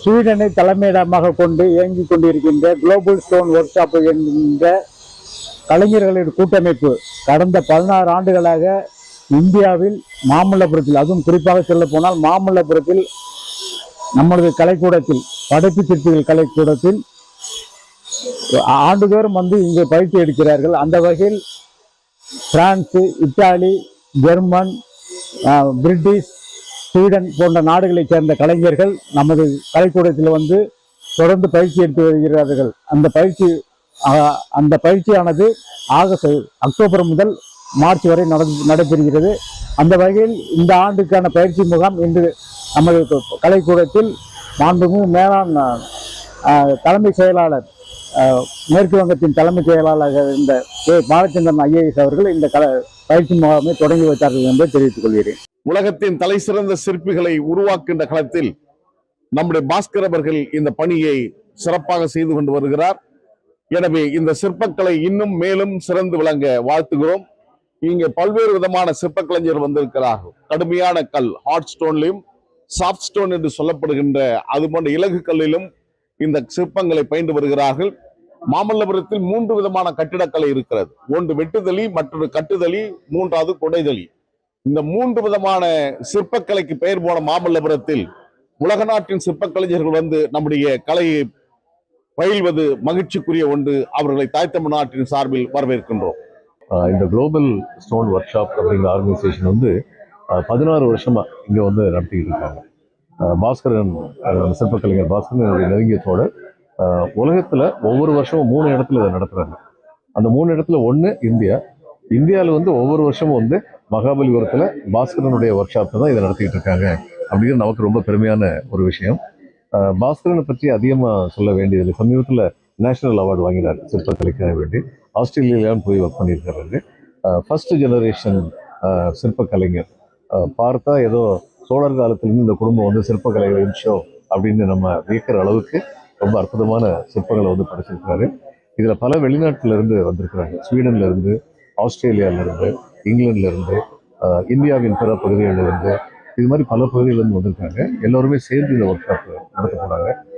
ஸ்வீடனை தலைமையிடமாக கொண்டு இயங்கிக் கொண்டிருக்கின்ற குளோபல் ஸ்டோன் ஒர்க் ஷாப் என்கின்ற கலைஞர்களின் கூட்டமைப்பு கடந்த 16 ஆண்டுகளாக இந்தியாவில் மாமல்லபுரத்தில், அதுவும் குறிப்பாக சொல்ல போனால் மாமல்லபுரத்தில் நமது கலைக்கூடத்தில், படைப்பு சிற்பிகள் கலைக்கூடத்தில் ஆண்டுதோறும் வந்து இங்கே பயிற்சி எடுக்கிறார்கள். அந்த வகையில் France, Italy, German, British, Sweden போன்ற நாடுகளைச் சேர்ந்த கலைஞர்கள் நமது கலைக்கூடத்தில் வந்து தொடர்ந்து பயிற்சி எடுத்து வருகிறார்கள். அந்த பயிற்சியானது அக்டோபர் முதல் மார்ச் வரை நடைபெறுகிறது. அந்த வகையில் இந்த ஆண்டுக்கான பயிற்சி முகாம் இன்று நமது கலைக்கூடத்தில் மாண்புமிகு மேலாண் தலைமை செயலாளர், மேற்கு வங்கத்தின் தலைமை செயலாளராக இருந்த பாலச்சந்திரன் ஐஏஎஸ் அவர்கள் இந்த பயிற்சி முகாமை தொடங்கி வைத்தார்கள் என்று தெரிவித்துக் கொள்கிறேன். உலகத்தின் தலை சிறந்த சிற்பிகளை உருவாக்குகின்ற களத்தில் நம்முடைய பாஸ்கர் அவர்கள் இந்த பணியை சிறப்பாக செய்து கொண்டு வருகிறார். எனவே இந்த சிற்பக்கலை இன்னும் மேலும் சிறந்து விளங்க வாழ்த்துகிறோம். இங்கே பல்வேறு விதமான சிற்ப கலைஞர் வந்திருக்கிறார்கள். கடுமையான கல், ஹாட் ஸ்டோன்லையும் சாஃப்ட் ஸ்டோன் என்று சொல்லப்படுகின்ற அது போன்ற இலகு கல்லிலும் இந்த சிற்பங்களை பயின்று வருகிறார்கள். மாமல்லபுரத்தில் 3 விதமான கட்டிடக்கலை இருக்கிறது. ஒன்று வெட்டுதலி, மற்றொரு கட்டுதலி, மூன்றாவது குடைதலி. இந்த 3 விதமான சிற்பக்கலைக்கு பெயர் போன மாமல்லபுரத்தில் உலக நாட்டின் சிற்பக்கலைஞர்கள் வந்து நம்முடைய கலையை பயில்வது மகிழ்ச்சிக்குரிய ஒன்று. அவர்களை தாய் தமிழ்நாட்டின் சார்பில் வரவேற்கின்றோம். இந்த குளோபல் ஸ்டோன் ஒர்க் ஷாப் அப்படிங்கிற ஆர்கனைசேஷன் வந்து 16 வருஷமா இங்கே வந்து நடத்திக்கிட்டு இருக்காங்க. பாஸ்கரன், சிற்பக்கலைஞர் பாஸ்கரன் நெருங்கிய தோழர். உலகத்தில் ஒவ்வொரு வருஷமும் 3 இடத்துல இதை நடத்துறாங்க. அந்த 3 இடத்துல ஒன்று இந்தியாவில் வந்து ஒவ்வொரு வருஷமும் வந்து மகாபலிபுரத்தில் பாஸ்கரனுடைய ஒர்க் ஷாப் தான் இதை நடத்திக்கிட்டு இருக்காங்க. அப்படிங்கிறது நமக்கு ரொம்ப பெருமையான ஒரு விஷயம். பாஸ்கரனை பற்றி அதிகமாக சொல்ல வேண்டியதில்லை. சமீபத்தில் நேஷனல் அவார்டு வாங்கினார் சிற்பக்கலைக்காக வேண்டி. ஆஸ்திரேலியாவிலும் போய் ஒர்க் பண்ணியிருக்காரு. ஃபர்ஸ்ட் ஜெனரேஷன் சிற்பக்கலைஞர். பார்த்தா ஏதோ சோழர் காலத்திலிருந்து இந்த குடும்பம் வந்து சிற்பக்கலை இருந்துச்சோ அப்படின்னு நம்ம வியக்கிற அளவுக்கு ரொம்ப அற்புதமான சிற்பங்களை வந்து படைச்சிருக்கிறாரு. இதில் பல வெளிநாட்டிலிருந்து வந்திருக்கிறாங்க. ஸ்வீடன்லேருந்து, ஆஸ்திரேலியாவிலேருந்து, இங்கிலாந்துலேருந்து, இந்தியாவின் பிற பகுதிகளிலிருந்து, இது மாதிரி பல பகுதிகளிலிருந்து வந்திருக்காங்க. எல்லோருமே சேர்ந்து இந்த ஒர்க் ஷாப்